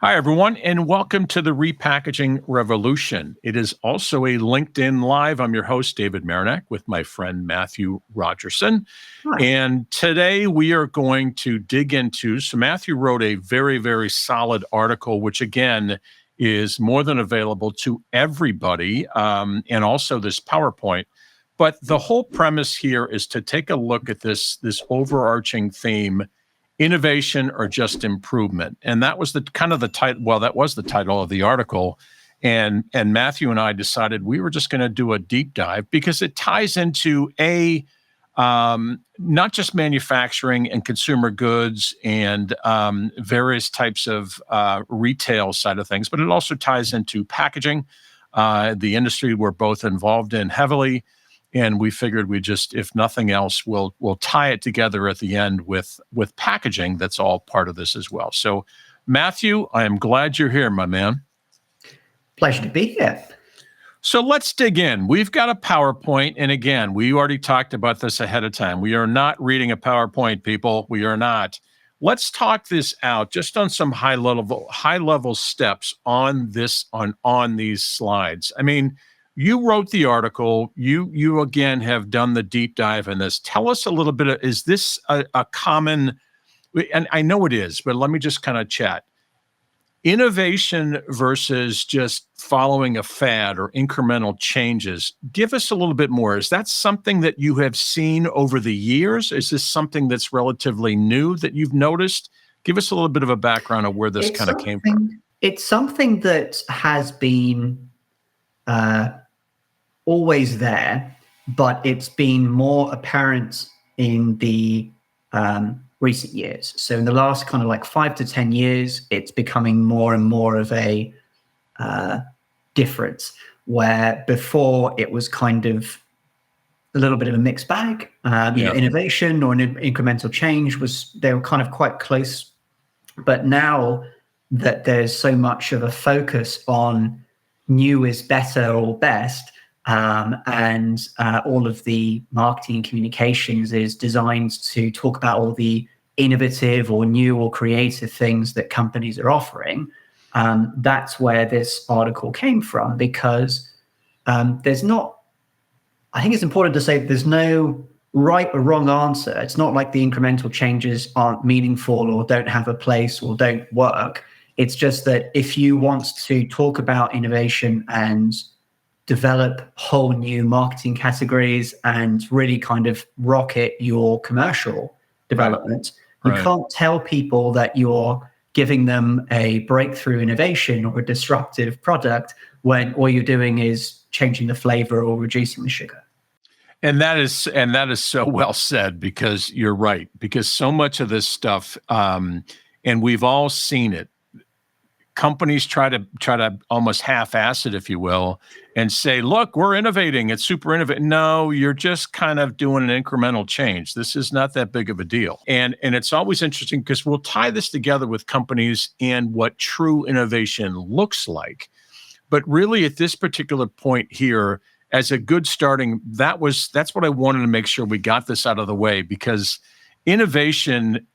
Hi, everyone, and welcome to the Repackaging Revolution. It is also a LinkedIn Live. I'm your host, David Marinak, with my friend Matthew Rogerson. Hi. And today we are going to dig into, so Matthew wrote a very, very solid article, which again is more than available to everybody, and also this PowerPoint. But the whole premise here is to take a look at this overarching theme: innovation or just improvement. And that was the kind of the title. Well, that was the title of the article. And Matthew and I decided we were just going to do a deep dive because it ties into not just manufacturing and consumer goods and various types of retail side of things, but it also ties into packaging, the industry we're both involved in heavily. And we figured we just, if nothing else, we'll tie it together at the end with packaging. That's all part of this as well. So, Matthew, I am glad you're here, my man. Pleasure to be here. So let's dig in. We've got a PowerPoint, and again, we already talked about this ahead of time. We are not reading a PowerPoint, people. We are not. Let's talk this out just on some high level steps on this on these slides. I mean, you wrote the article. You again have done the deep dive in this. Tell us a little bit of, is this a common, and I know it is, but let me just kind of chat. Innovation versus just following a fad or incremental changes. Give us a little bit more. Is that something that you have seen over the years? Is this something that's relatively new that you've noticed? Give us a little bit of a background of where this kind of came from. It's something that has been always there, but it's been more apparent in the recent years. So in the last kind of like 5 to 10 years, it's becoming more and more of a difference, where before it was kind of a little bit of a mixed bag. Innovation or an incremental change they were kind of quite close. But now that there's so much of a focus on new is better or best, and all of the marketing and communications is designed to talk about all the innovative or new or creative things that companies are offering. That's where this article came from, because I think it's important to say there's no right or wrong answer. It's not like the incremental changes aren't meaningful or don't have a place or don't work. It's just that if you want to talk about innovation and develop whole new marketing categories and really kind of rocket your commercial development, you can't tell people that you're giving them a breakthrough innovation or a disruptive product when all you're doing is changing the flavor or reducing the sugar. And that is so well said, because you're right. Because so much of this stuff, and we've all seen it, companies try to almost half-ass it, if you will, and say, look, we're innovating. It's super innovative. No, you're just kind of doing an incremental change. This is not that big of a deal. And it's always interesting because we'll tie this together with companies and what true innovation looks like. But really at this particular point here, as a good starting, that's what I wanted to make sure we got this out of the way, because innovation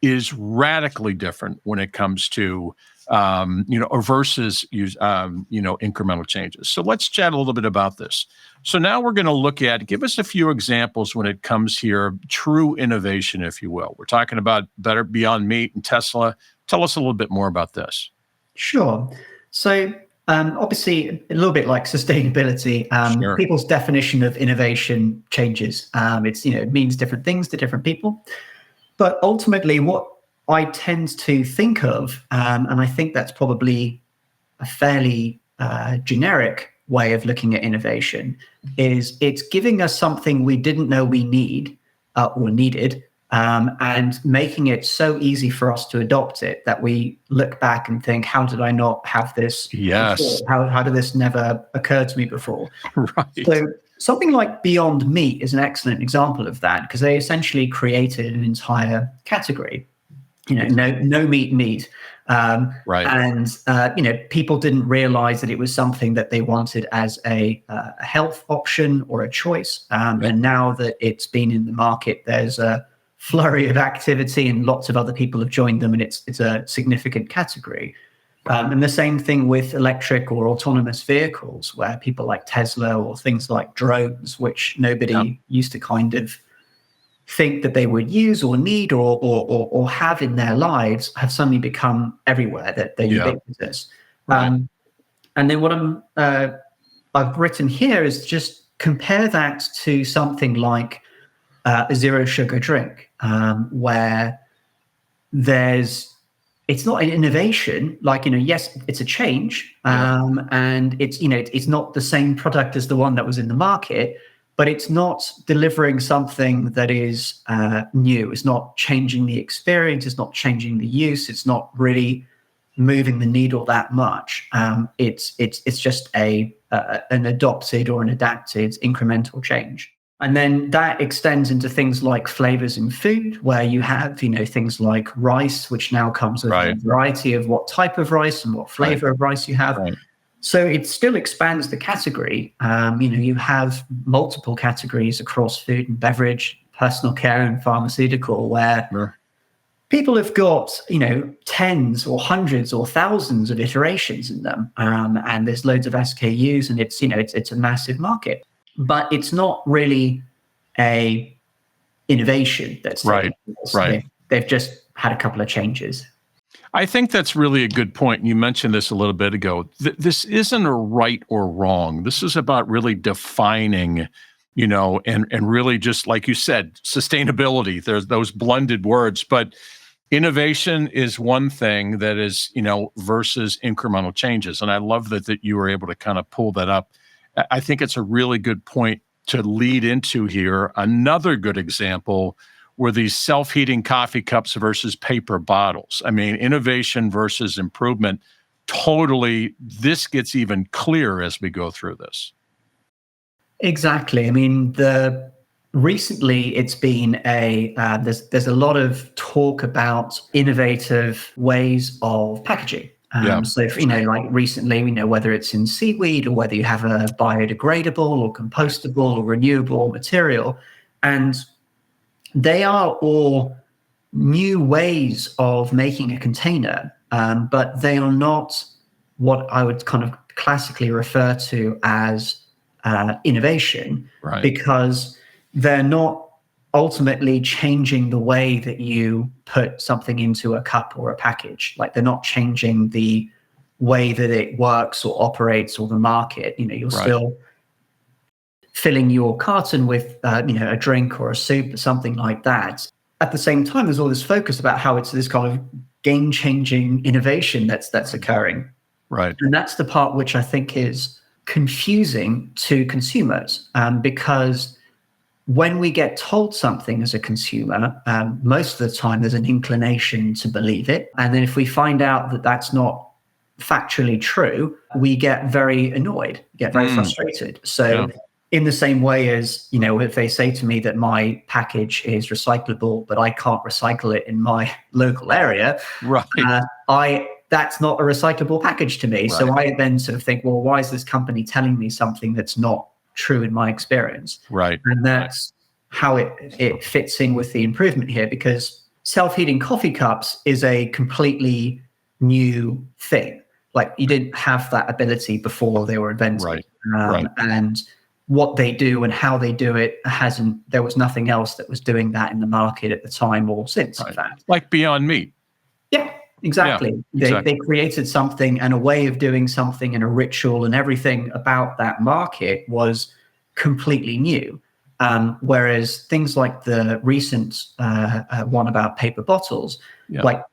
is radically different when it comes to versus incremental changes. So let's chat a little bit about this. So now we're going to look at, give us a few examples when it comes here, true innovation, if you will. We're talking about better Beyond Meat and Tesla. Tell us a little bit more about this. Sure. So obviously, a little bit like sustainability, Sure. People's definition of innovation changes. It means different things to different people. But ultimately, what I tend to think of, and I think that's probably a fairly generic way of looking at innovation, is it's giving us something we didn't know we need or needed, and making it so easy for us to adopt it that we look back and think, how did I not have this Yes. before? How did this never occur to me before? Right. So something like Beyond Meat is an excellent example of that, because they essentially created an entire category. No meat. Right. And people didn't realize that it was something that they wanted as a health option or a choice. And now that it's been in the market, there's a flurry of activity and lots of other people have joined them, and it's a significant category. And the same thing with electric or autonomous vehicles, where people like Tesla or things like drones, which nobody used to kind of think that they would use or need or have in their lives, have suddenly become everywhere, that they're ubiquitous. Right. And then what I've written here is just compare that to something like a zero sugar drink, where it's not an innovation. Like, yes, it's a change, and it's not the same product as the one that was in the market, but it's not delivering something that is new. It's not changing the experience. It's not changing the use. It's not really moving the needle that much. It's just an adopted or an adapted incremental change. And then that extends into things like flavors in food, where you have, things like rice, which now comes with a variety of what type of rice and what flavor of rice you have. Right. So it still expands the category. You have multiple categories across food and beverage, personal care and pharmaceutical, where people have got, tens or hundreds or thousands of iterations in them. And there's loads of SKUs, and it's a massive market. But it's not really a innovation that's right. They've just had a couple of changes. I think that's really a good point. You mentioned this a little bit ago. This isn't a right or wrong. This is about really defining, and really, just like you said, sustainability. There's those blended words, but innovation is one thing that is, versus incremental changes. And I love that you were able to kind of pull that up. I think it's a really good point to lead into here. Another good example were these self-heating coffee cups versus paper bottles. I mean, innovation versus improvement. Totally, this gets even clearer as we go through this. Exactly. I mean, recently it's been there's a lot of talk about innovative ways of packaging. So if, like recently, whether it's in seaweed or whether you have a biodegradable or compostable or renewable material, and they are all new ways of making a container, but they are not what I would kind of classically refer to as innovation, because they're not ultimately changing the way that you put something into a cup or a package. Like, they're not changing the way that it works or operates or the market. You're still filling your carton with a drink or a soup or something like that. At the same time, there's all this focus about how it's this kind of game-changing innovation that's occurring. Right. And that's the part which I think is confusing to consumers, because when we get told something as a consumer, most of the time there's an inclination to believe it. And then if we find out that that's not factually true, we get very annoyed, get very frustrated. So in the same way as, if they say to me that my package is recyclable, but I can't recycle it in my local area, that's not a recyclable package to me. Right. So I then sort of think, well, why is this company telling me something that's not true in my experience? Right. And that's how it fits in with the improvement here, because self-heating coffee cups is a completely new thing. Like, you didn't have that ability before they were invented. And what they do and how they do it there was nothing else that was doing that in the market at the time or since, in fact. Like Beyond Meat. Yeah. Exactly. They created something and a way of doing something and a ritual, and everything about that market was completely new. Whereas things like the recent one about paper bottles, like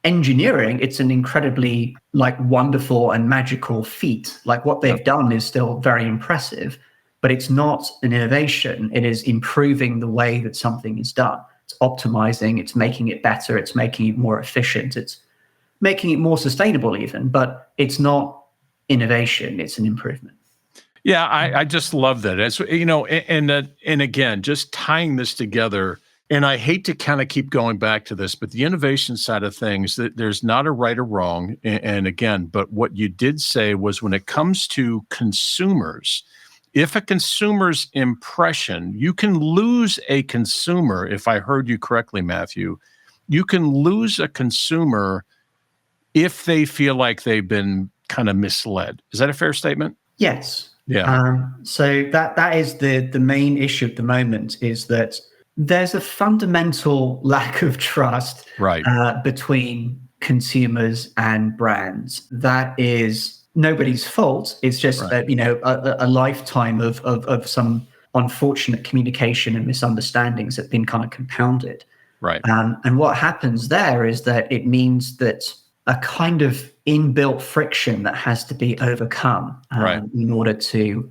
engineering, it's an incredibly wonderful and magical feat. Like, what they've done is still very impressive, but it's not an innovation. It is improving the way that something is done. It's optimizing, it's making it better, it's making it more efficient, it's making it more sustainable even, but it's not innovation, it's an improvement. Yeah, I just love that. As and again, just tying this together, and I hate to kind of keep going back to this, but the innovation side of things, that there's not a right or wrong. And again, but what you did say was, when it comes to consumers, if a consumer's impression, you can lose a consumer, if I heard you correctly, Matthew, you can lose a consumer if they feel like they've been kind of misled. Is that a fair statement? Yes. Yeah. So that is the main issue at the moment, is that there's a fundamental lack of trust between consumers and brands. That is nobody's fault. It's just a lifetime of some unfortunate communication and misunderstandings that have been kind of compounded. Right. And what happens there is that it means that a kind of inbuilt friction that has to be overcome in order to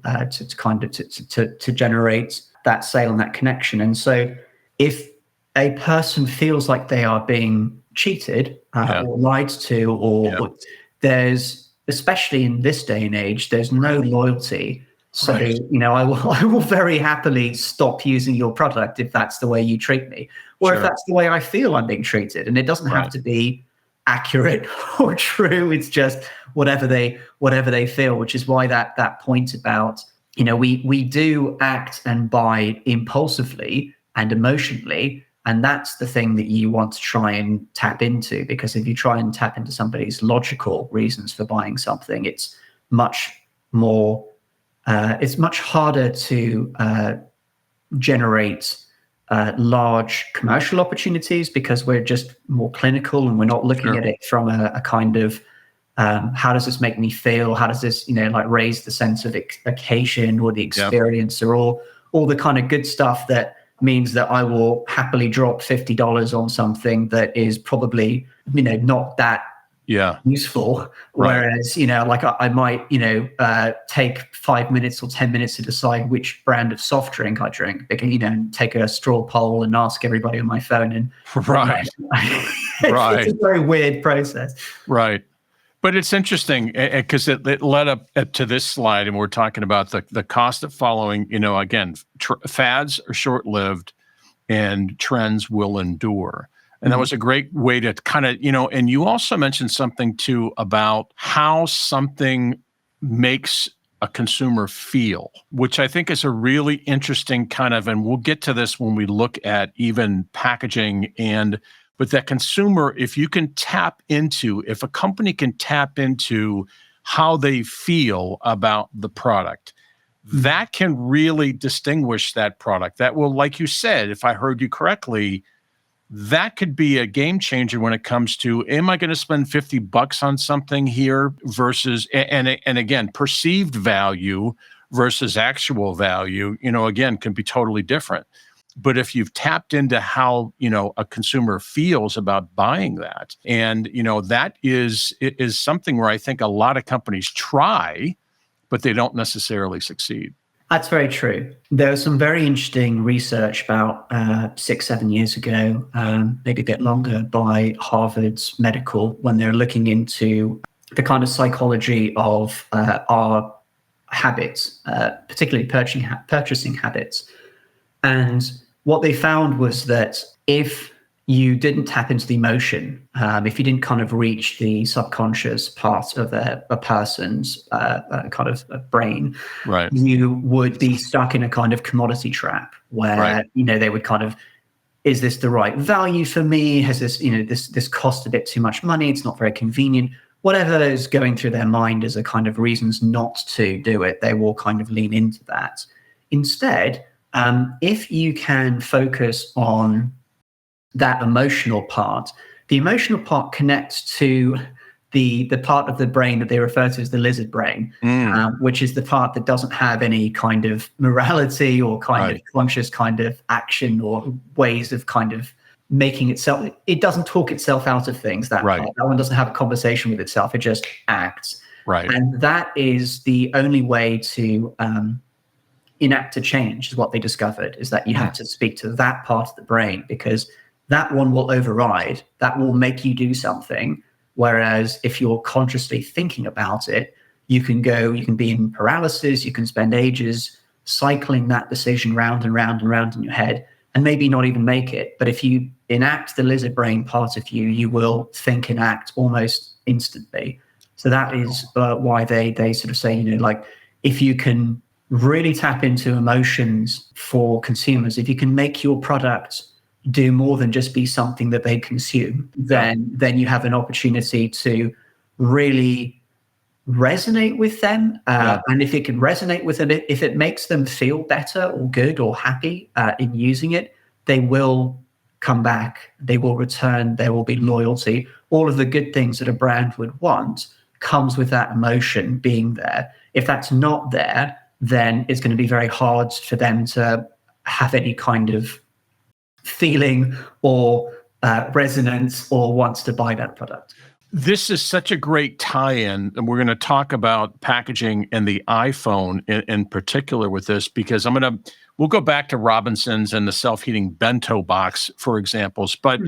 generate that sale and that connection. And so if a person feels like they are being cheated or lied to, or there's, especially in this day and age, there's no loyalty. So, I will very happily stop using your product if that's the way you treat me, or if that's the way I feel I'm being treated. And it doesn't have to be accurate or true. It's just whatever they feel, which is why that point about, we do act and buy impulsively and emotionally. And that's the thing that you want to try and tap into, because if you try and tap into somebody's logical reasons for buying something, it's much harder to generate large commercial opportunities, because we're just more clinical and we're not looking at it from a kind of how does this make me feel? How does this, raise the sense of occasion or the experience, or all the kind of good stuff that means that I will happily drop $50 on something that is probably, not that useful. Whereas, I might, take 5 minutes or 10 minutes to decide which brand of soft drink I drink. I can, take a straw poll and ask everybody on my phone. And it's a very weird process. Right. But it's interesting because it led up to this slide, and we're talking about the cost of following, again, fads are short-lived and trends will endure. And that was a great way to kind of, and you also mentioned something too about how something makes a consumer feel, which I think is a really interesting kind of, and we'll get to this when we look at even packaging but that consumer, if a company can tap into how they feel about the product, that can really distinguish that product. That will, like you said, if I heard you correctly, that could be a game changer when it comes to, am I going to spend $50 on something here versus, and again, perceived value versus actual value, again, can be totally different. But if you've tapped into how, a consumer feels about buying that, and, that is something where I think a lot of companies try, but they don't necessarily succeed. That's very true. There was some very interesting research about 6-7 years ago, maybe a bit longer, by Harvard's Medical, when they're looking into the kind of psychology of our habits, particularly purchasing habits. And what they found was that if you didn't tap into the emotion, if you didn't kind of reach the subconscious part of a person's kind of a brain, you would be stuck in a kind of commodity trap where, they would kind of, is this the right value for me? Has this, this cost a bit too much money? It's not very convenient. Whatever is going through their mind as a kind of reasons not to do it, they will kind of lean into that. Instead, if you can focus on that emotional part, the emotional part connects to the part of the brain that they refer to as the lizard brain, which is the part that doesn't have any kind of morality or kind of conscious kind of action or ways of kind of making itself. It doesn't talk itself out of things. That part. That one doesn't have a conversation with itself. It just acts. And that is the only way to enact a change, is what they discovered, is that you have to speak to that part of the brain, because that one will override, that will make you do something. Whereas if you're consciously thinking about it, you can be in paralysis, you can spend ages cycling that decision round and round and round in your head and maybe not even make it. But if you enact the lizard brain part of you, you will think and act almost instantly. So that is why they sort of say, if you can really tap into emotions for consumers, if you can make your product do more than just be something that they consume, then you have an opportunity to really resonate with them. And if it can resonate with them, if it makes them feel better or good or happy in using it, they will come back, they will return, there will be loyalty. All of the good things that a brand would want comes with that emotion being there. If that's not there, then it's going to be very hard for them to have any kind of feeling or resonance or wants to buy that product. This is such a great tie-in, and we're going to talk about packaging and the iPhone in particular with this, because we'll go back to Robinson's and the self-heating bento box, for examples. But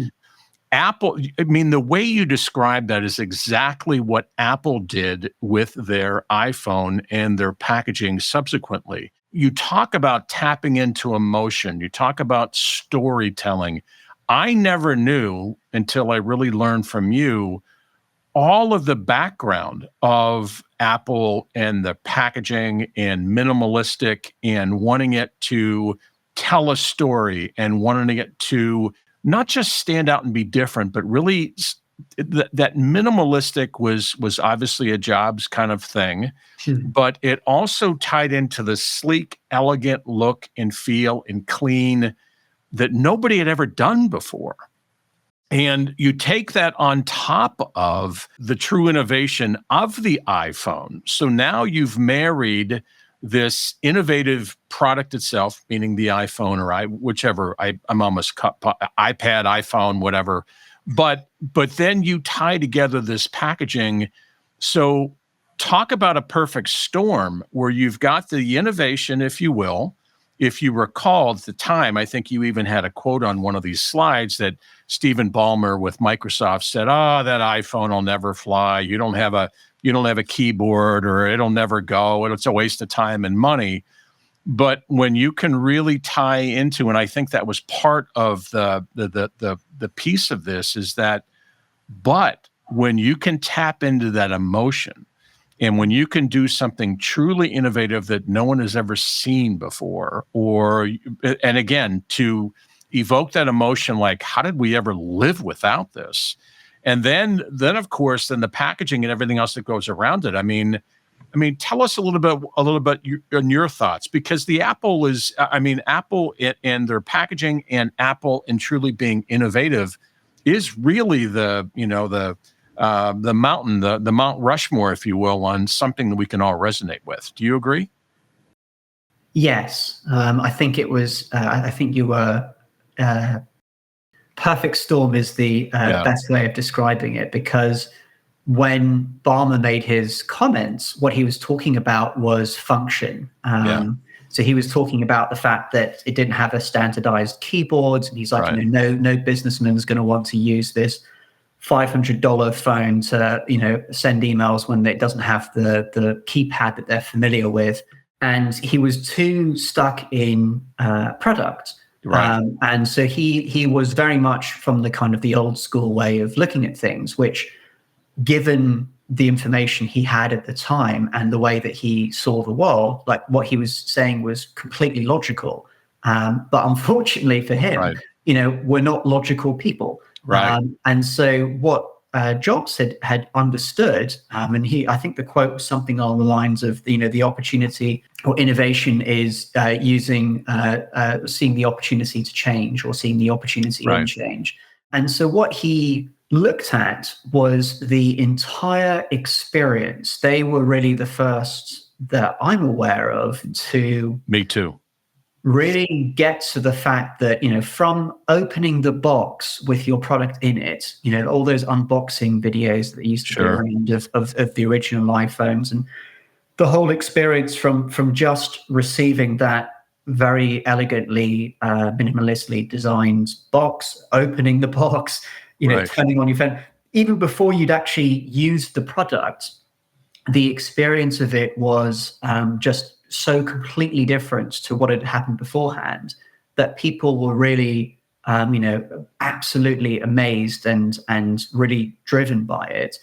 Apple, I mean, the way you describe that is exactly what Apple did with their iPhone and their packaging subsequently. You talk about tapping into emotion. You talk about storytelling. I never knew until I really learned from you all of the background of Apple and the packaging and minimalistic and wanting it to tell a story and wanting it to not just stand out and be different, but really that minimalistic was obviously a Jobs kind of thing, but it also tied into the sleek, elegant look and feel and clean that nobody had ever done before. And you take that on top of the true innovation of the iPhone. So now you've married this innovative product itself, meaning the iPhone or whichever, I'm almost iPad, iPhone, whatever. But then you tie together this packaging. So talk about a perfect storm where you've got the innovation, if you will. If you recall at the time, I think you even had a quote on one of these slides that Stephen Ballmer with Microsoft said, that iPhone will never fly. You don't have a keyboard, or it'll never go. It's a waste of time and money. But when you can really tie into, and I think that was part of the piece of this, is that, but when you can tap into that emotion, and when you can do something truly innovative that no one has ever seen before, and again, to evoke that emotion, like, how did we ever live without this? And then of course, then the packaging and everything else that goes around it. I mean, tell us a little bit your thoughts, because the Apple is, Apple and their packaging and Apple in truly being innovative is really the mountain, the Mount Rushmore, if you will, on something that we can all resonate with. Do you agree? Yes, I think it was. I think you were. Perfect storm is the best way of describing it, because when Ballmer made his comments, what he was talking about was function. So he was talking about the fact that it didn't have a standardized keyboard, and he's like, no businessman is going to want to use this $500 phone to send emails when it doesn't have the keypad that they're familiar with. And he was too stuck in product. Right. And so he was very much from the kind of the old school way of looking at things, which, given the information he had at the time and the way that he saw the world, like what he was saying was completely logical. But unfortunately for him, we're not logical people. Right. And so what Jobs had understood, and I think the quote was something along the lines of, the opportunity or innovation is seeing the opportunity to change, or seeing the opportunity in change. And so what he looked at was the entire experience. They were really the first that I'm aware of to... Me too. Really get to the fact that, from opening the box with your product in it, all those unboxing videos that used to be around of the original iPhones, and the whole experience from just receiving that very elegantly, minimalistically designed box, opening the box, turning on your phone, even before you'd actually used the product, the experience of it was just so completely different to what had happened beforehand, that people were really, absolutely amazed and really driven by it.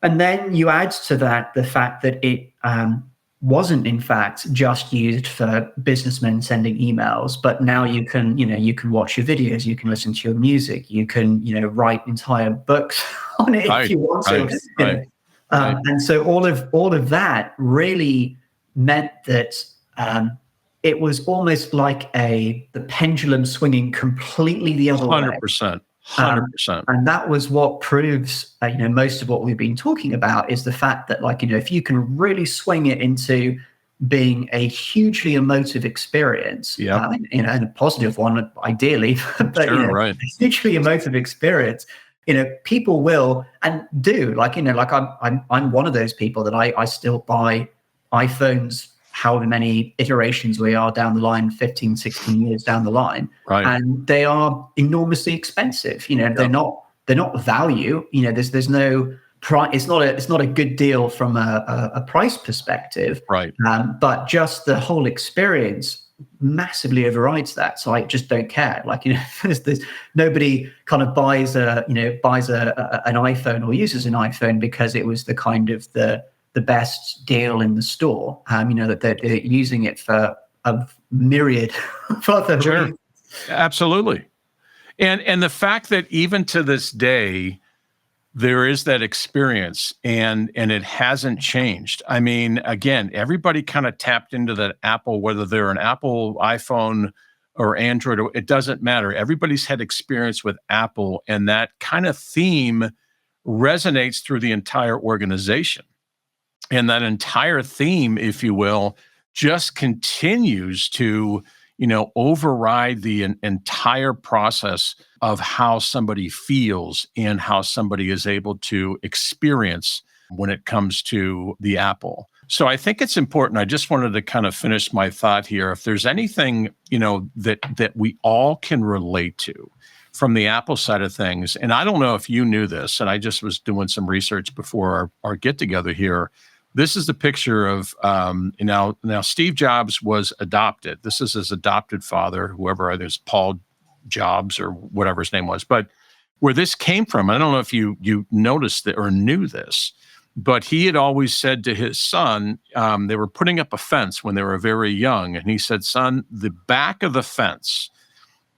And then you add to that the fact that it wasn't in fact just used for businessmen sending emails, but now you can watch your videos, you can listen to your music, you can write entire books on it if you want to. And so all of that really meant that it was almost like the pendulum swinging completely the other way. 100%. And that was what proves, most of what we've been talking about is the fact that, if you can really swing it into being a hugely emotive experience, and a positive one, ideally, but a hugely emotive experience, people will and do. I'm one of those people that I still buy iPhones however many iterations we are down the line, 15, 16 years down the line. And they are enormously expensive. They're not value. There's no price. It's not a good deal from a price perspective. But just the whole experience massively overrides that. So I just don't care. There's nobody kind of buys an iPhone or uses an iPhone because it was the kind of the best deal in the store, that they're using it for a myriad of other reasons. Absolutely. And the fact that even to this day, there is that experience and it hasn't changed. I mean, again, everybody kind of tapped into that Apple, whether they're an Apple iPhone or Android, it doesn't matter. Everybody's had experience with Apple, and that kind of theme resonates through the entire organization. And that entire theme, if you will, just continues to, override the entire process of how somebody feels and how somebody is able to experience when it comes to the Apple. So I think it's important. I just wanted to kind of finish my thought here. If there's anything, that we all can relate to from the Apple side of things, and I don't know if you knew this, and I just was doing some research before our get together here. This is the picture of now Steve Jobs was adopted. This is his adopted father, whoever it is, Paul Jobs or whatever his name was. But where this came from, I don't know if you noticed that or knew this, but he had always said to his son, they were putting up a fence when they were very young, and he said, "Son, the back of the fence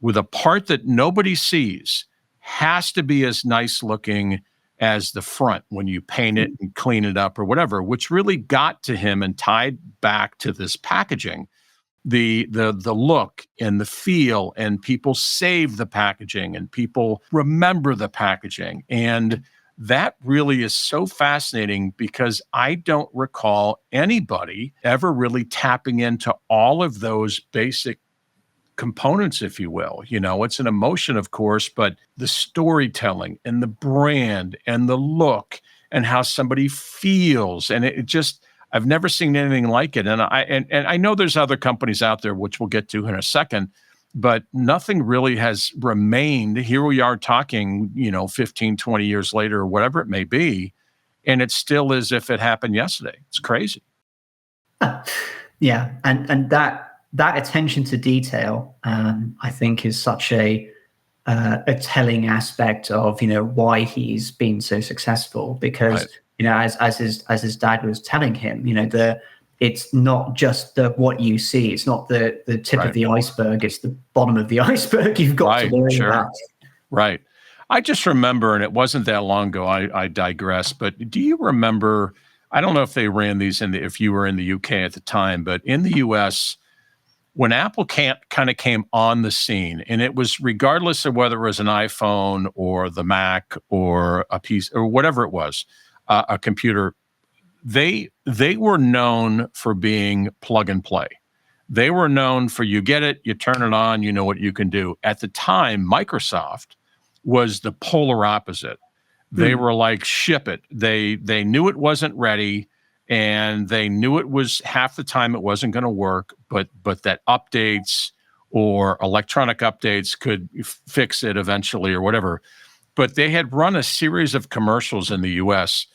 with a part that nobody sees has to be as nice looking as the front when you paint it and clean it up or whatever," which really got to him and tied back to this packaging, the look and the feel, and people save the packaging and people remember the packaging. And that really is so fascinating because I don't recall anybody ever really tapping into all of those basic components, if you will. It's an emotion, of course, but the storytelling and the brand and the look and how somebody feels, and it just, I've never seen anything like it. And I know there's other companies out there, which we'll get to in a second, but nothing really has remained. Here we are talking, 15, 20 years later, or whatever it may be, and it's still as if it happened yesterday. It's crazy. Yeah, and that attention to detail, I think, is such a telling aspect of why he's been so successful. Because as his dad was telling him, it's not just what you see. It's not the tip of the iceberg. It's the bottom of the iceberg. You've got to worry about. Right. I just remember, and it wasn't that long ago. I digress. But do you remember? I don't know if they ran these if you were in the UK at the time, but in the US. When Apple kind of came on the scene, and it was regardless of whether it was an iPhone or the Mac or a piece or whatever it was, a computer, they were known for being plug and play. They were known for, you get it, you turn it on, you know what you can do. At the time, Microsoft was the polar opposite. They were like, ship it. They knew it wasn't ready. And they knew it was half the time it wasn't going to work, but that updates or electronic updates could fix it eventually or whatever. But they had run a series of commercials in the US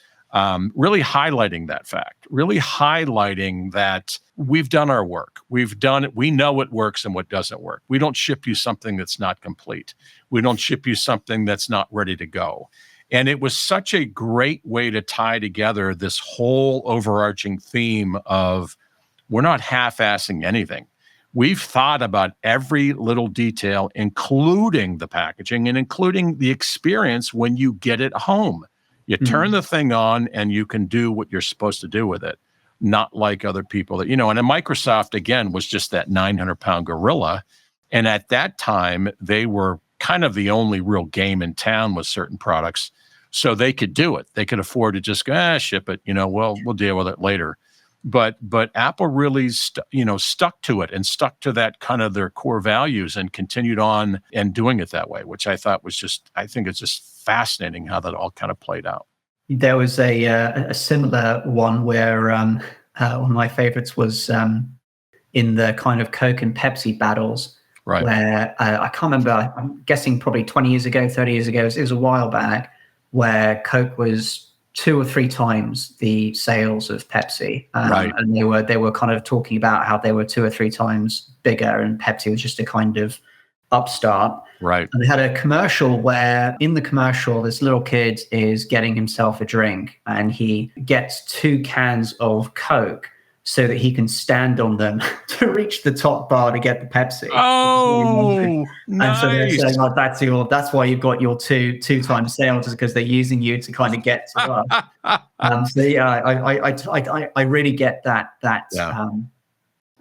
really highlighting that fact, really highlighting that we've done our work. We've done it. We know what works and what doesn't work. We don't ship you something that's not complete. We don't ship you something that's not ready to go. And it was such a great way to tie together this whole overarching theme of we're not half-assing anything. We've thought about every little detail, including the packaging and including the experience when you get it home. You turn the thing on and you can do what you're supposed to do with it, not like other people that, and Microsoft, again, was just that 900-pound gorilla. And at that time, they were kind of the only real game in town with certain products. So they could do it. They could afford to just go, ship it, we'll deal with it later. But Apple really stuck to it and stuck to that kind of their core values and continued on and doing it that way, which I think it's just fascinating how that all kind of played out. There was a similar one where one of my favorites was in the kind of Coke and Pepsi battles, right? Where I can't remember, I'm guessing probably 20 years ago, 30 years ago, it was a while back, where Coke was 2 or 3 times the sales of Pepsi, right? And they were kind of talking about how they were 2 or 3 times bigger, and Pepsi was just a kind of upstart, right? And they had a commercial where, in the commercial, this little kid is getting himself a drink, and he gets 2 cans of Coke so that he can stand on them to reach the top bar to get the Pepsi. Oh, nice. And so they're saying, like, that's why you've got your two times sales, is because they're using you to kind of get to us. So yeah, I really get that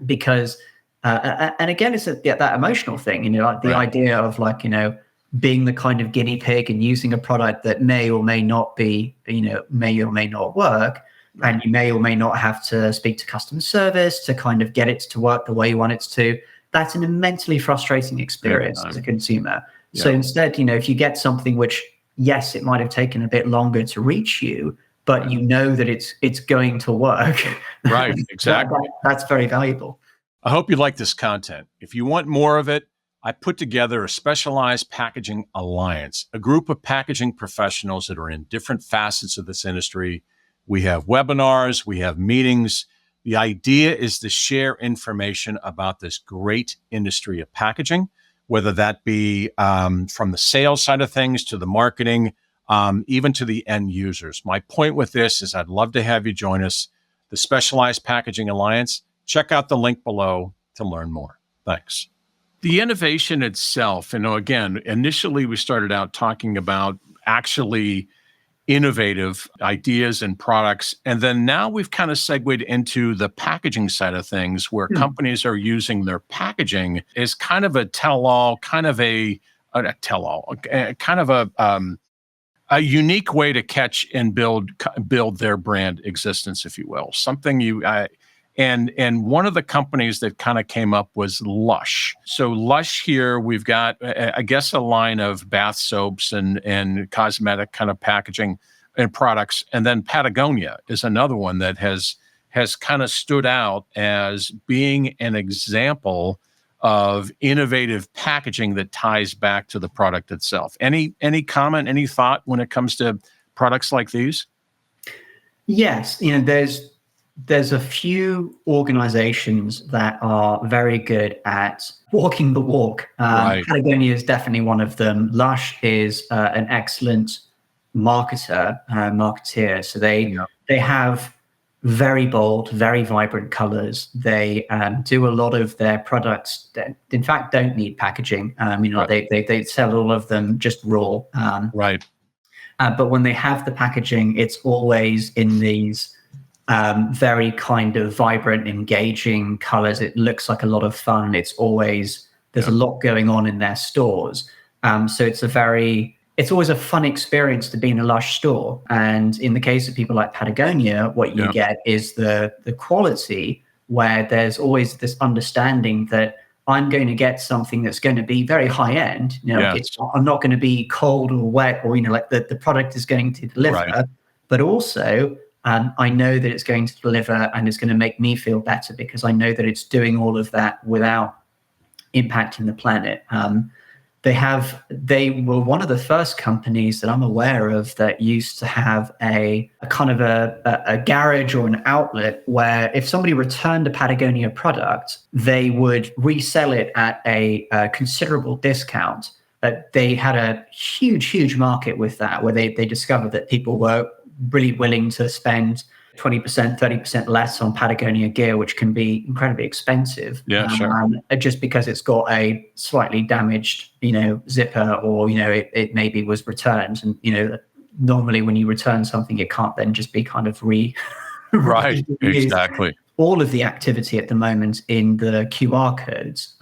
because and again, it's that emotional thing, like the idea of, like, being the kind of guinea pig and using a product that may or may not be, may or may not work. And you may or may not have to speak to customer service to kind of get it to work the way you want it to. That's an immensely frustrating experience as a consumer. Yeah. So instead, if you get something which, yes, it might have taken a bit longer to reach you, but you know that it's going to work. Right, exactly. That's very valuable. I hope you like this content. If you want more of it, I put together a Specialized Packaging Alliance, a group of packaging professionals that are in different facets of this industry. We have webinars, we have meetings. The idea is to share information about this great industry of packaging, whether that be from the sales side of things to the marketing, even to the end users. My point with this is I'd love to have you join us, the Specialized Packaging Alliance. Check out the link below to learn more. Thanks. The innovation itself, again, initially we started out talking about actually innovative ideas and products. And then now we've kind of segued into the packaging side of things, where companies are using their packaging as kind of a tell-all, kind of a unique way to catch and build their brand existence, if you will. And one of the companies that kind of came up was Lush. So Lush here, we've got, I guess, a line of bath soaps and cosmetic kind of packaging and products. And then Patagonia is another one that has kind of stood out as being an example of innovative packaging that ties back to the product itself. Any comment, any thought when it comes to products like these? Yes, there's a few organizations that are very good at walking the walk. Patagonia is definitely one of them. Lush is an excellent marketeer. So they have very bold, very vibrant colors. They do a lot of their products that, in fact, don't need packaging. They sell all of them just raw. But when they have the packaging, it's always in these very kind of vibrant, engaging colors. It looks like a lot of fun. There's a lot going on in their stores. So it's always a fun experience to be in a Lush store. And in the case of people like Patagonia, what you get is the quality, where there's always this understanding that I'm going to get something that's going to be very high end. I'm not going to be cold or wet, or like the product is going to deliver, but also I know that it's going to deliver and it's going to make me feel better, because I know that it's doing all of that without impacting the planet. They were one of the first companies that I'm aware of that used to have a kind of a garage or an outlet where if somebody returned a Patagonia product, they would resell it at a considerable discount, they had a huge market with that, where they discovered that people were really willing to spend 20%, 30% less on Patagonia gear, which can be incredibly expensive. Yeah, sure. Just because it's got a slightly damaged, zipper, or, it maybe was returned. And, normally when you return something, it can't then just be kind of right. Exactly. All of the activity at the moment in the QR codes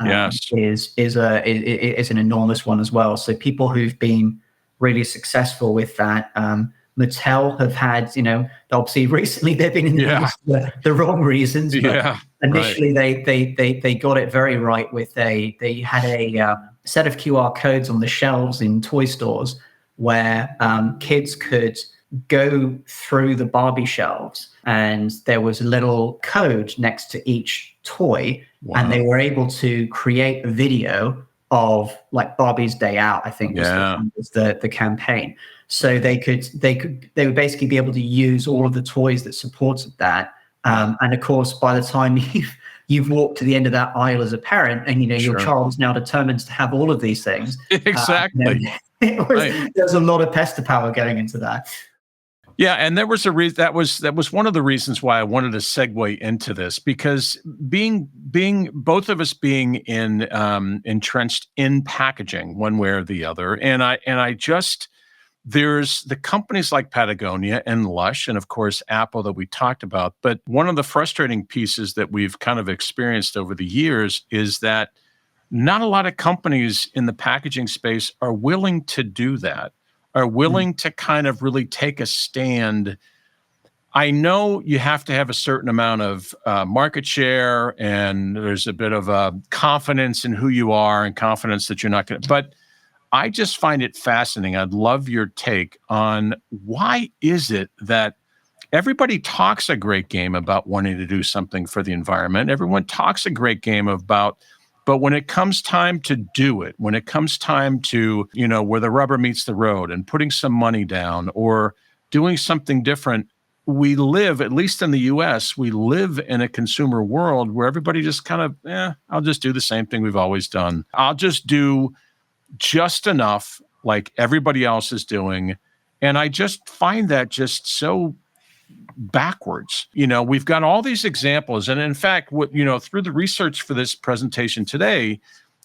is an enormous one as well. So people who've been really successful with that, Mattel have had, obviously recently they've been in the wrong reasons, but initially they got it very right with they had a set of QR codes on the shelves in toy stores where kids could go through the Barbie shelves, and there was a little code next to each toy. Wow. And they were able to create a video of like Barbie's Day Out, I think was the campaign. So they would basically be able to use all of the toys that supported that. And of course, by the time you've walked to the end of that aisle as a parent, and your child is now determined to have all of these things. Exactly. There's a lot of pester power going into that. Yeah, and there was a reason that was one of the reasons why I wanted to segue into this, because being both of us being entrenched in packaging one way or the other, and I just, there's the companies like Patagonia and Lush, and of course Apple that we talked about. But one of the frustrating pieces that we've kind of experienced over the years is that not a lot of companies in the packaging space are willing to do that, are willing to kind of really take a stand. I know you have to have a certain amount of market share, and there's a bit of a confidence in who you are and confidence that you're not going to, but I just find it fascinating. I'd love your take on why is it that everybody talks a great game about wanting to do something for the environment. Everyone talks a great game about, but when it comes time to do it, when it comes time to, where the rubber meets the road and putting some money down or doing something different, we live, at least in the US, we live in a consumer world where everybody just kind of, I'll just do the same thing we've always done. I'll just do just enough like everybody else is doing. And I just find that just so backwards. We've got all these examples. And in fact, through the research for this presentation today,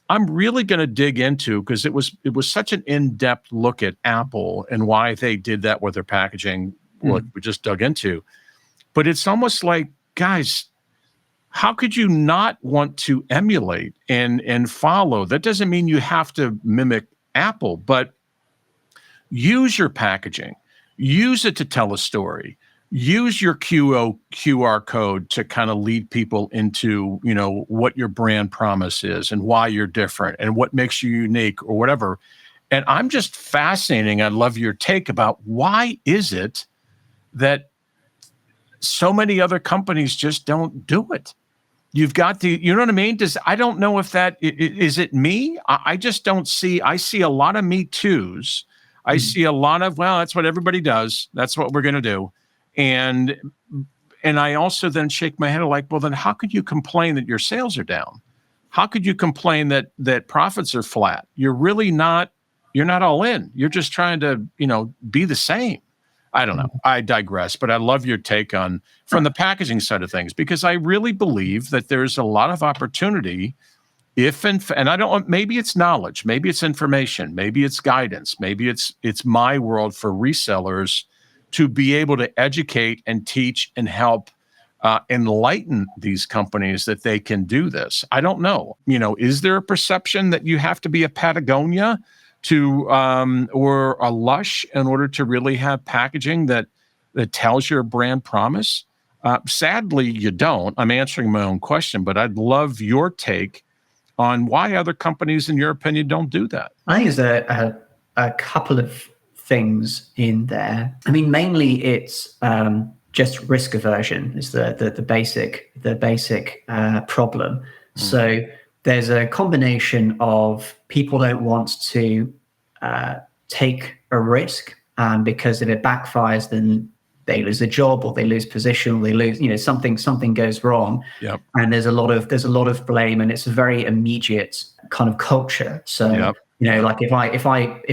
I'm really going to dig into, because it was such an in-depth look at Apple and why they did that with their packaging, what we just dug into. But it's almost like, guys, how could you not want to emulate and follow? That doesn't mean you have to mimic Apple, but use your packaging, use it to tell a story. Use your QR code to kind of lead people into, what your brand promise is and why you're different and what makes you unique or whatever. And I'm just fascinating. I'd love your take about why is it that so many other companies just don't do it? You've got you know what I mean? I don't know if that, is it me? I just don't see, I see a lot of Me Too's. I see a lot of, well, that's what everybody does. That's what we're going to do. And I also then shake my head like, well, then how could you complain that your sales are down? How could you complain that profits are flat? You're not all in. You're just trying to, be the same. I don't know. I digress, but I love your take on from the packaging side of things, because I really believe that there's a lot of opportunity and I don't, maybe it's knowledge, maybe it's information, maybe it's guidance, maybe it's my world for resellers to be able to educate and teach and help enlighten these companies that they can do this. I don't know. Is there a perception that you have to be a Patagonia or a Lush in order to really have packaging that tells your brand promise? Sadly, you don't. I'm answering my own question, but I'd love your take on why other companies, in your opinion, don't do that. I think there's a couple of things in there. I mean, mainly it's just risk aversion is the basic problem. So there's a combination of people don't want to take a risk because if it backfires, then they lose a job or they lose position or they lose, something goes wrong. Yep. And there's a lot of blame, and it's a very immediate kind of culture. So Like if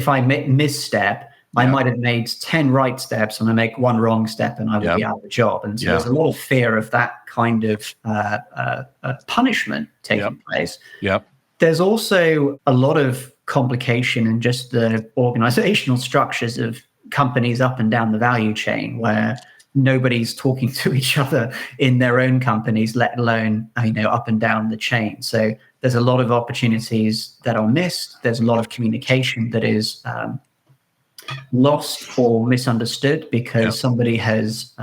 I misstep, I might have made 10 right steps and I make one wrong step and I will be out of a job. And so there's a lot of fear of that kind of punishment taking place. There's also a lot of complication in just the organizational structures of companies up and down the value chain, where nobody's talking to each other in their own companies, let alone up and down the chain. So there's a lot of opportunities that are missed. There's a lot of communication that is lost or misunderstood because somebody has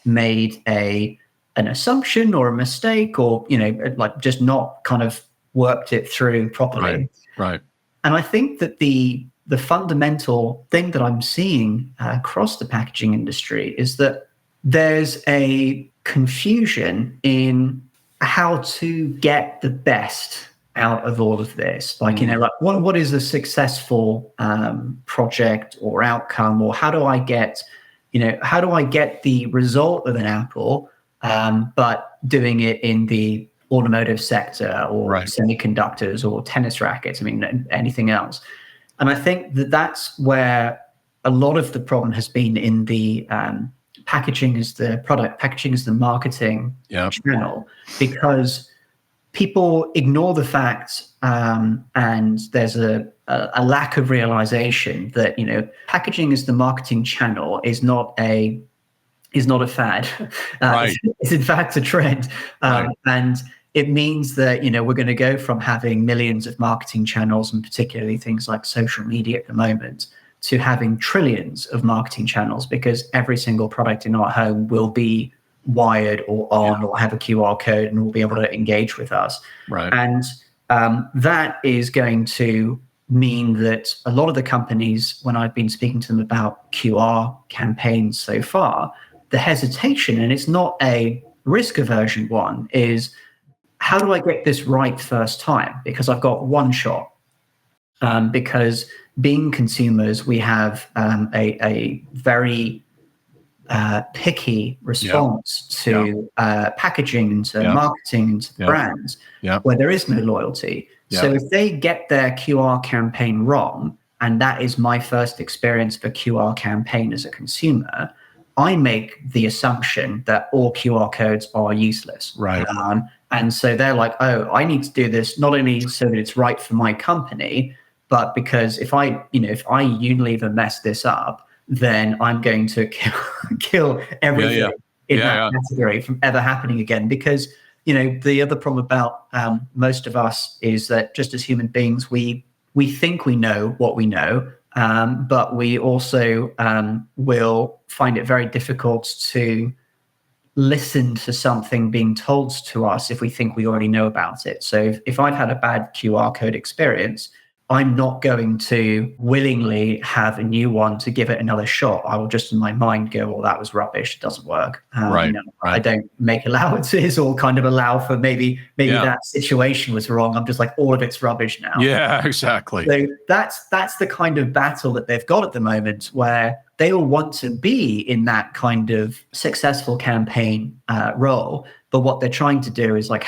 made an assumption or a mistake, or like just not kind of worked it through properly. Right. And I think that the fundamental thing that I'm seeing across the packaging industry is that there's a confusion in how to get the best out of all of this. Like, like what is a successful project or outcome, or how do I get the result of an apple, but doing it in the automotive sector or semiconductors or tennis rackets, anything else. And I think that that's where a lot of the problem has been in the packaging is the product, packaging is the marketing channel, because people ignore the facts, and there's a lack of realization that packaging as the marketing channel is not a fad. It's in fact a trend, and it means that we're going to go from having millions of marketing channels, and particularly things like social media at the moment, to having trillions of marketing channels, because every single product in our home will be wired or on or have a QR code and will be able to engage with us. And that is going to mean that a lot of the companies, when I've been speaking to them about QR campaigns so far, the hesitation, and it's not a risk aversion one, is how do I get this right first time? Because I've got one shot. Because being consumers, we have a very picky response to packaging and to marketing and to brands where there is no loyalty. So if they get their QR campaign wrong, and that is my first experience of a QR campaign as a consumer, I make the assumption that all QR codes are useless. And so they're like, oh, I need to do this not only so that it's right for my company, but because if I Unilever mess this up, then I'm going to kill everything in that category from ever happening again. Because, the other problem about most of us is that just as human beings, we think we know what we know, but we also will find it very difficult to listen to something being told to us if we think we already know about it. So if I've had a bad QR code experience, I'm not going to willingly have a new one to give it another shot. I will just in my mind go, well, that was rubbish. It doesn't work. I don't make allowances or kind of allow for maybe that situation was wrong. I'm just like, all of it's rubbish now. Yeah, exactly. So that's the kind of battle that they've got at the moment, where they all want to be in that kind of successful campaign role. But what they're trying to do is like,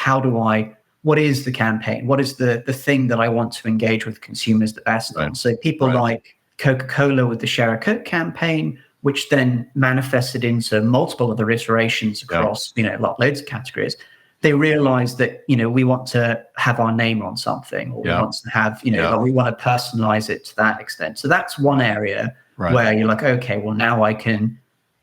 what is the campaign? What is the thing that I want to engage with consumers the best on? So people like Coca-Cola with the Share a Coke campaign, which then manifested into multiple other iterations across, loads of categories. They realized that, we want to have our name on something, or we want to have, we want to personalize it to that extent. So that's one area where you're like, okay, well, now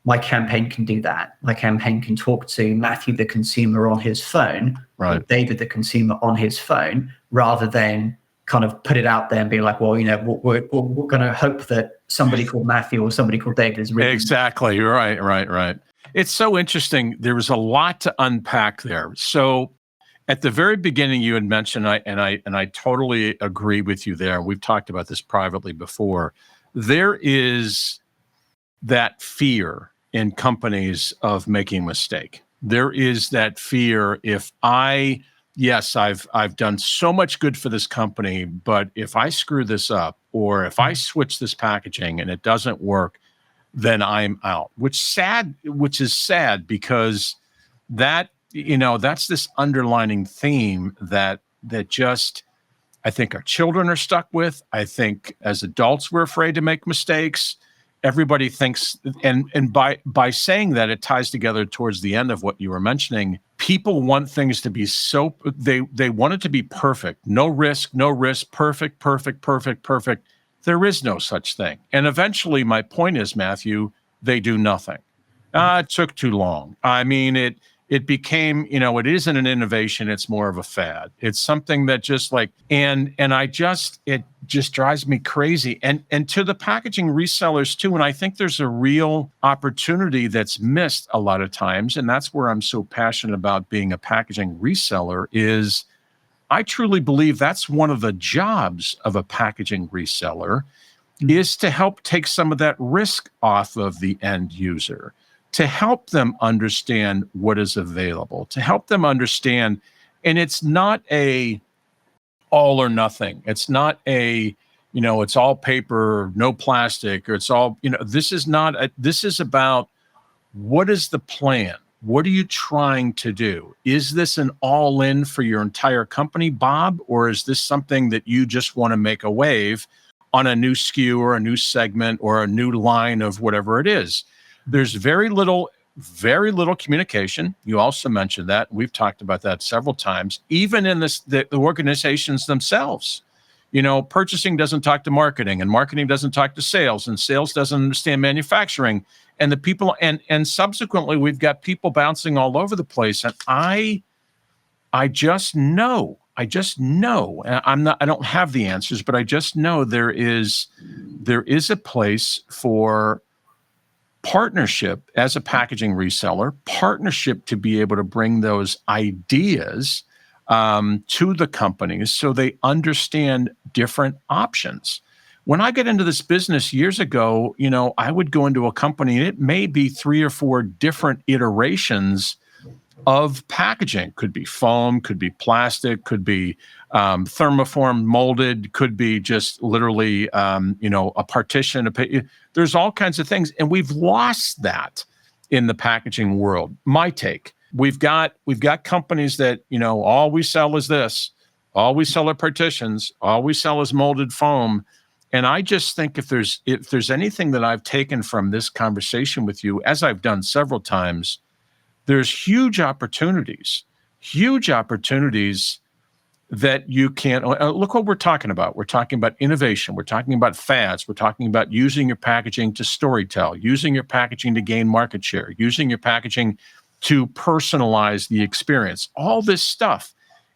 my campaign can do that. My campaign can talk to Matthew, the consumer, on his phone, or David, the consumer, on his phone, rather than kind of put it out there and be like, well, we're going to hope that somebody called Matthew or somebody called David is written. Exactly. Right. It's so interesting. There was a lot to unpack there. So at the very beginning, you had mentioned, and I totally agree with you there. We've talked about this privately before. There is that fear in companies of making a mistake. There is that fear. If I've done so much good for this company, but if I screw this up, or if I switch this packaging and it doesn't work, then I'm out. Which is sad, because that's this underlining theme that just I think our children are stuck with. I think as adults, we're afraid to make mistakes. Everybody thinks, and by saying that, it ties together towards the end of what you were mentioning. People want things to be so, they want it to be perfect. No risk, perfect, perfect, perfect, perfect. There is no such thing. And eventually, my point is, Matthew, they do nothing. It took too long. I mean, it became, it isn't an innovation. It's more of a fad. It's something that just like, it just drives me crazy. And to the packaging resellers too. And I think there's a real opportunity that's missed a lot of times. And that's where I'm so passionate about being a packaging reseller is I truly believe that's one of the jobs of a packaging reseller is to help take some of that risk off of the end user, to help them understand what is available, to help them understand. And it's not a all or nothing. It's not a, it's all paper, no plastic, or it's all, this is not, this is about what is the plan? What are you trying to do? Is this an all in for your entire company, Bob? Or is this something that you just want to make a wave on a new SKU or a new segment or a new line of whatever it is? There's very little communication. You also mentioned that. We've talked about that several times, even in the organizations themselves. Purchasing doesn't talk to marketing, and marketing doesn't talk to sales, and sales doesn't understand manufacturing. And the people, and subsequently, we've got people bouncing all over the place. And I just know, I don't have the answers, but I just know there is a place for partnership as a packaging reseller, partnership to be able to bring those ideas to the companies so they understand different options. When I got into this business years ago, I would go into a company and it may be 3 or 4 different iterations of packaging. Could be foam, could be plastic, could be thermoform molded, could be just literally, a partition. There's all kinds of things. And we've lost that in the packaging world. My take. We've got companies that, all we sell is this. All we sell are partitions. All we sell is molded foam. And I just think if there's anything that I've taken from this conversation with you, as I've done several times, there's huge opportunities that you can't, look what we're talking about. We're talking about innovation. We're talking about fads. We're talking about using your packaging to storytell, using your packaging to gain market share, using your packaging to personalize the experience, all this stuff.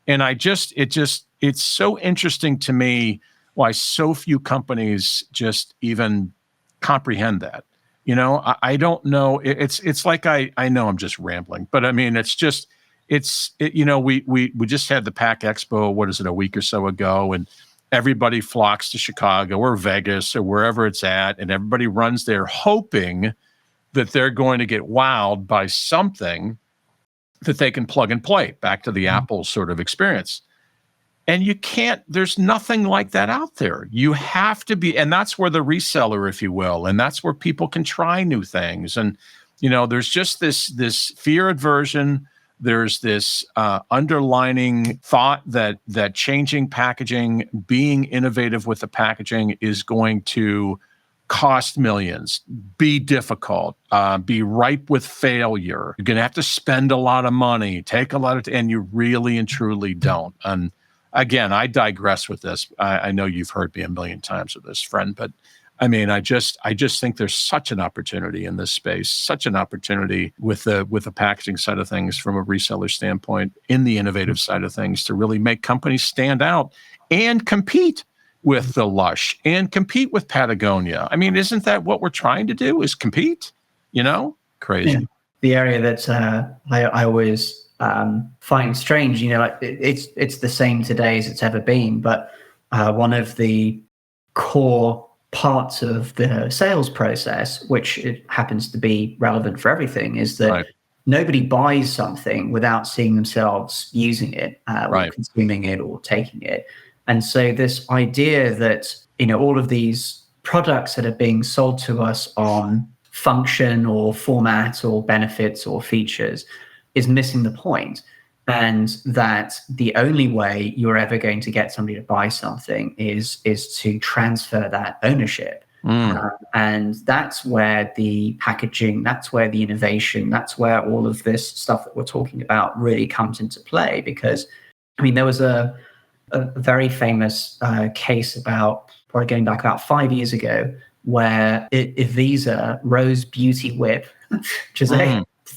And it's so interesting to me why so few companies just even comprehend that. I don't know. It's like I know I'm just rambling, but I mean, we just had the Pack Expo, what is it, a week or so ago, and everybody flocks to Chicago or Vegas or wherever it's at, and everybody runs there hoping that they're going to get wowed by something that they can plug and play, back to the Apple sort of experience. And you can't, there's nothing like that out there. You have to be, and that's where the reseller, if you will, and that's where people can try new things. And, there's just this fear aversion. There's this underlining thought that changing packaging, being innovative with the packaging is going to cost millions, be difficult, be ripe with failure. You're going to have to spend a lot of money, take a lot of, and you really and truly don't. And again, I digress with this. I know you've heard me a million times with this, friend, but I mean, I just think there's such an opportunity in this space, such an opportunity with the packaging side of things from a reseller standpoint, in the innovative side of things, to really make companies stand out and compete with the Lush and compete with Patagonia. I mean, isn't that what we're trying to do, is compete? Crazy. Yeah. The area that I always find strange, like it's the same today as it's ever been, but one of the core parts of the sales process, which it happens to be relevant for everything, is that nobody buys something without seeing themselves using it or consuming it or taking it. And so this idea that, all of these products that are being sold to us on function or format or benefits or features is missing the point. and that the only way you're ever going to get somebody to buy something is to transfer that ownership. And that's where the packaging, that's where the innovation, that's where all of this stuff that we're talking about really comes into play. Because, I mean, there was a very famous case about, probably going back about 5 years ago, where Ivisa Rose Beauty Whip, which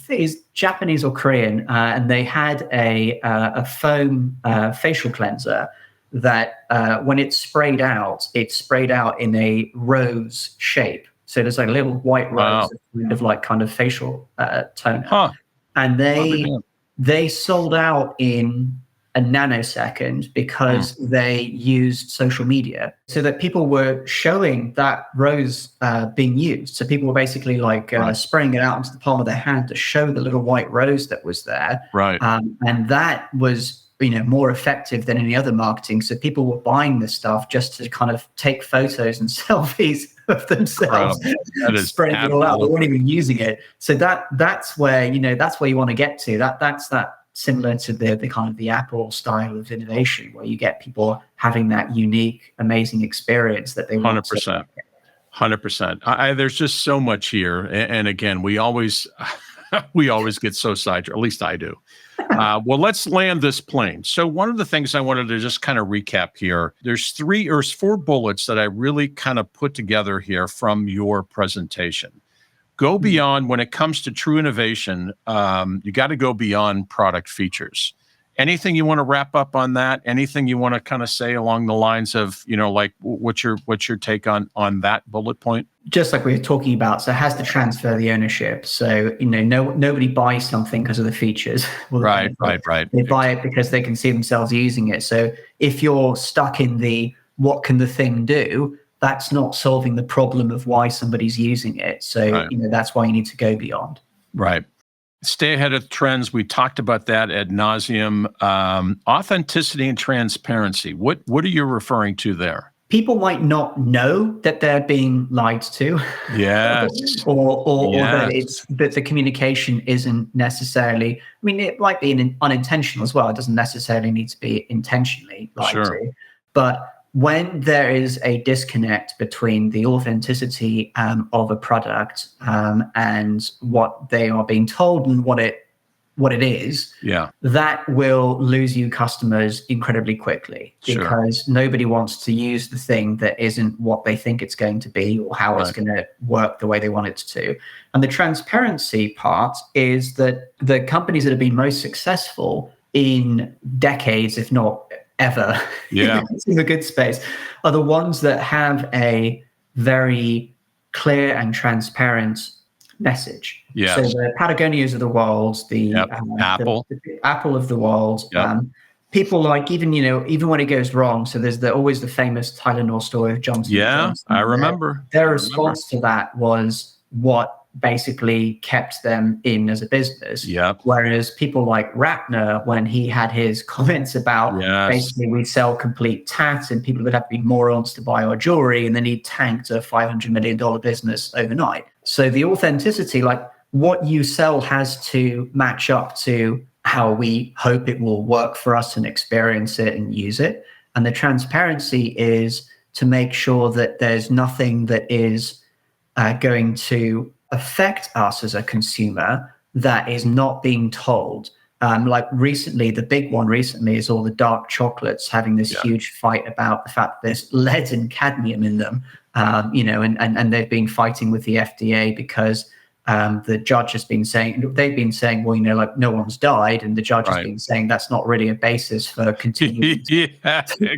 is Japanese or Korean, and they had a foam facial cleanser that when it sprayed out in a rose shape. So there's like a little white rose, kind of facial toner, and they sold out in a nanosecond because they used social media, so that people were showing that rose being used. So people were basically spraying it out into the palm of their hand to show the little white rose that was there. Right. And that was, more effective than any other marketing. So people were buying this stuff just to kind of take photos and selfies of themselves, spraying it all out. They weren't even using it. So that's where, that's where you want to get to. That's similar to the kind of the Apple style of innovation, where you get people having that unique, amazing experience that they want. 100%. There's just so much here, and again, we always get so sidetracked. At least I do. Well, let's land this plane. So one of the things I wanted to just kind of recap here, there's 3 or 4 bullets that I really kind of put together here from your presentation. Go beyond, when it comes to true innovation, you got to go beyond product features. Anything you want to wrap up on that? Anything you want to kind of say along the lines of, what's your take on that bullet point? Just like we were talking about, so it has to transfer the ownership. So, nobody buys something because of the features. Right. They buy it because they can see themselves using it. So if you're stuck in the what can the thing do, that's not solving the problem of why somebody's using it. So, that's why you need to go beyond. Right. Stay ahead of trends. We talked about that ad nauseum. Authenticity and transparency. What are you referring to there? People might not know that they're being lied to. Yes. or that the communication isn't necessarily, it might be unintentional as well. It doesn't necessarily need to be intentionally lied to. But when there is a disconnect between the authenticity of a product and what they are being told and what it is, that will lose you customers incredibly quickly, because nobody wants to use the thing that isn't what they think it's going to be or how it's going to work the way they want it to. And the transparency part is that the companies that have been most successful in decades, if not ever, in the good space, are the ones that have a very clear and transparent message. Yes. So the Patagonias of the world, the Apple of the world, people like, even when it goes wrong. So there's always the famous Tylenol story of Johnson. Johnson. I remember. Their response to that was what basically kept them in as a business. Whereas people like Ratner, when he had his comments about basically we sell complete tat and people would have to be morons to buy our jewelry, and then he tanked a $500 million business overnight. So the authenticity, like what you sell, has to match up to how we hope it will work for us and experience it and use it. And the transparency is to make sure that there's nothing that is going to affect us as a consumer that is not being told. Like recently, the big one recently is all the dark chocolates having this huge fight about the fact that there's lead and cadmium in them, and they've been fighting with the FDA because the judge has been saying, they've been saying, well, no one's died, and the judge has been saying that's not really a basis for continuing exactly.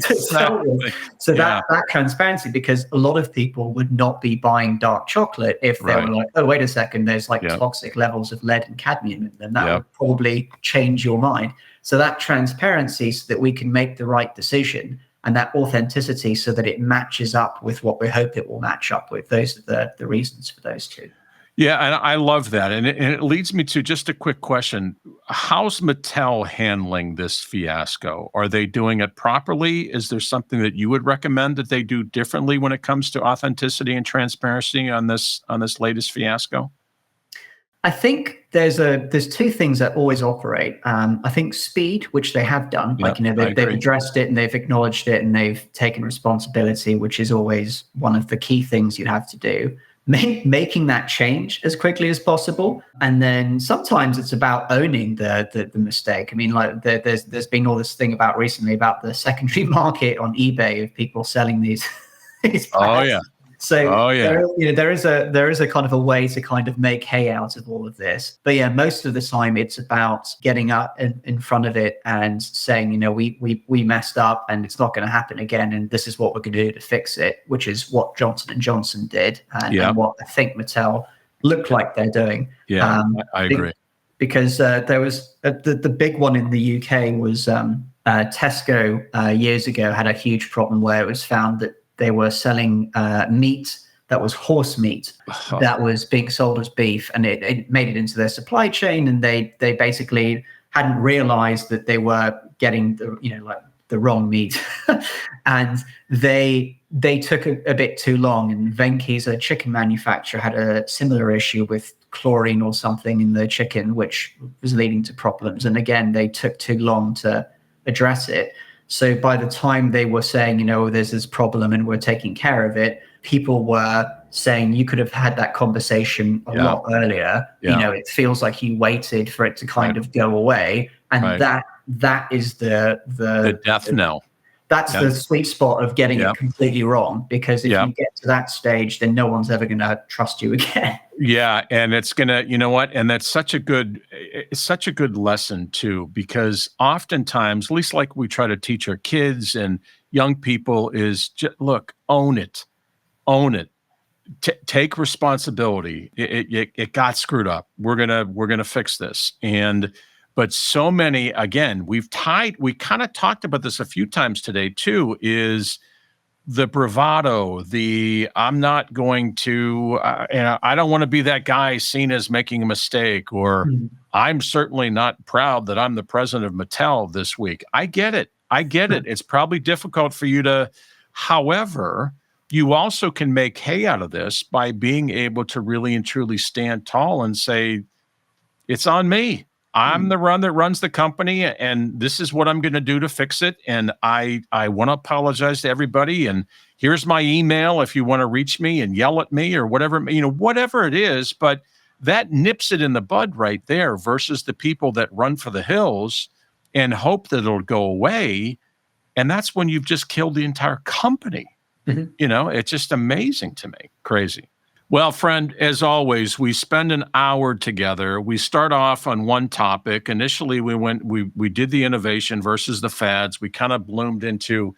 So that transparency, because a lot of people would not be buying dark chocolate if they were like, oh, wait a second, there's toxic levels of lead and cadmium in them. That would probably change your mind. So that transparency, so that we can make the right decision, and that authenticity so that it matches up with what we hope it will match up with. Those are the reasons for those two. Yeah, and I love that. And it leads me to just a quick question. How's Mattel handling this fiasco? Are they doing it properly? Is there something that you would recommend that they do differently when it comes to authenticity and transparency on this latest fiasco? I think there's two things that always operate. I think speed, which they have done, Yep, they've addressed it and they've acknowledged it and they've taken responsibility, which is always one of the key things you have to do. Making that change as quickly as possible, and then sometimes it's about owning the mistake. I mean, like there's been all this thing about recently about the secondary market on eBay of people selling these. Oh yeah. So there is a kind of a way to kind of make hay out of all of this. But yeah, most of the time it's about getting up in front of it and saying, we messed up and it's not going to happen again, and this is what we're going to do to fix it, which is what Johnson & Johnson did and what I think Mattel look like they're doing. Yeah, I agree. Because there was the big one in the UK was Tesco years ago had a huge problem where it was found that they were selling meat that was horse meat that was being sold as beef, and it made it into their supply chain, and they basically hadn't realized that they were getting the wrong meat, and they took a bit too long. And Venky's, a chicken manufacturer, had a similar issue with chlorine or something in the chicken, which was leading to problems. And again, they took too long to address it. So by the time they were saying, there's this problem and we're taking care of it, people were saying you could have had that conversation a lot earlier. Yeah. It feels like you waited for it to kind of go away. And that is the death knell. That's the sweet spot of getting it completely wrong, because if you get to that stage, then no one's ever going to trust you again. Yeah, and it's gonna, and that's it's such a good lesson too, because oftentimes, at least like we try to teach our kids and young people, is look, own it, take responsibility. It got screwed up. We're gonna fix this. But so many, again, we kind of talked about this a few times today too, is the bravado, I'm not going to, I don't want to be that guy seen as making a mistake, or I'm certainly not proud that I'm the president of Mattel this week. I get it. It's probably difficult for you to, however, you also can make hay out of this by being able to really and truly stand tall and say, it's on me. I'm the one that runs the company, and this is what I'm going to do to fix it. And I want to apologize to everybody. And here's my email if you want to reach me and yell at me or whatever, whatever it is. But that nips it in the bud right there, versus the people that run for the hills and hope that it'll go away. And that's when you've just killed the entire company. It's just amazing to me. Crazy. Well, friend, as always, we spend an hour together. We start off on one topic. Initially, we did the innovation versus the fads. We kind of bloomed into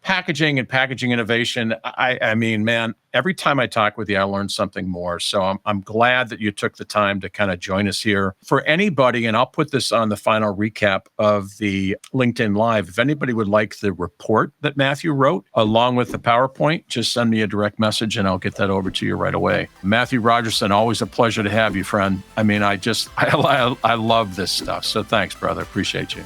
packaging and packaging innovation. I mean, man, every time I talk with you, I learn something more. So I'm glad that you took the time to kind of join us here. For anybody, and I'll put this on the final recap of the LinkedIn Live, if anybody would like the report that Matthew wrote along with the PowerPoint, just send me a direct message and I'll get that over to you right away. Matthew Rogerson, always a pleasure to have you, friend. I mean, I love this stuff. So thanks, brother. Appreciate you.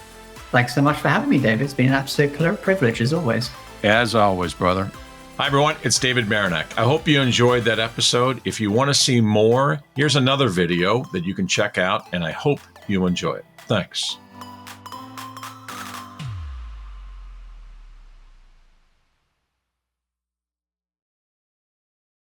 Thanks so much for having me, David. It's been an absolute privilege as always. As always, brother. Hi, everyone. It's David Marinak. I hope you enjoyed that episode. If you want to see more, here's another video that you can check out, and I hope you enjoy it. Thanks.